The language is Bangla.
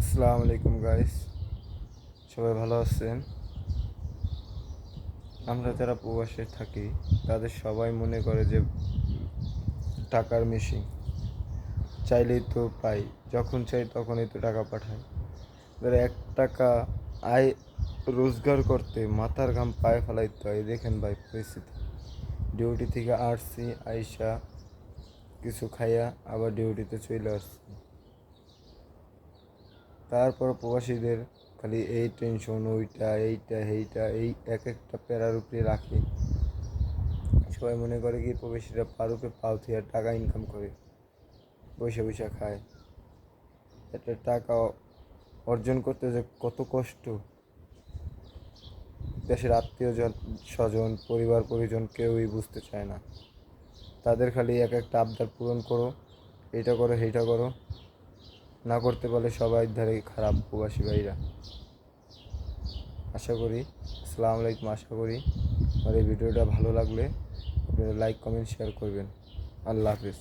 আসসালামু আলাইকুম গাইস, সবাই ভালো আছেন? আমরা যারা প্রবাসে থাকি তাদের সবাই মনে করে যে টাকার মেশিন, চাইলেই তো পাই, যখন চাই তখনই তো টাকা পাঠায়। যারা 1 টাকা আয় রোজগার করতে মাথার ঘাম পায়ে ফেলাইতে হয়। দেখেন ভাই পরিস্থিতি, ডিউটি থেকে আসছি, আইসা কিছু খাইয়া আবার ডিউটিতে চলে আসছি। তারপর প্রবাসীদের খালি এই টেনশন, ওইটা এইটা এইটা, এই এক একটা প্যারার উপরে রাখে। সবাই মনে করে কি প্রবাসীরা পারুপে পাও থেকে টাকা ইনকাম করে, বসে বসে খায়। একটা টাকা অর্জন করতে যে কত কষ্ট, দেশের আত্মীয় স্বজন, পরিবার পরিজন কেউই বুঝতে চায় না। তাদের খালি এক একটা আবদার পূরণ করো, এইটা করো সেইটা করো, না করতে পারলে সবাই ধারে খারাপ প্রবাসী ভাইরা। আশা করি, আসসালামু আলাইকুম, আশা করি আমার এই ভিডিওটা ভালো লাগলে আপনারা লাইক কমেন্ট শেয়ার করবেন। আল্লাহ হাফিজ।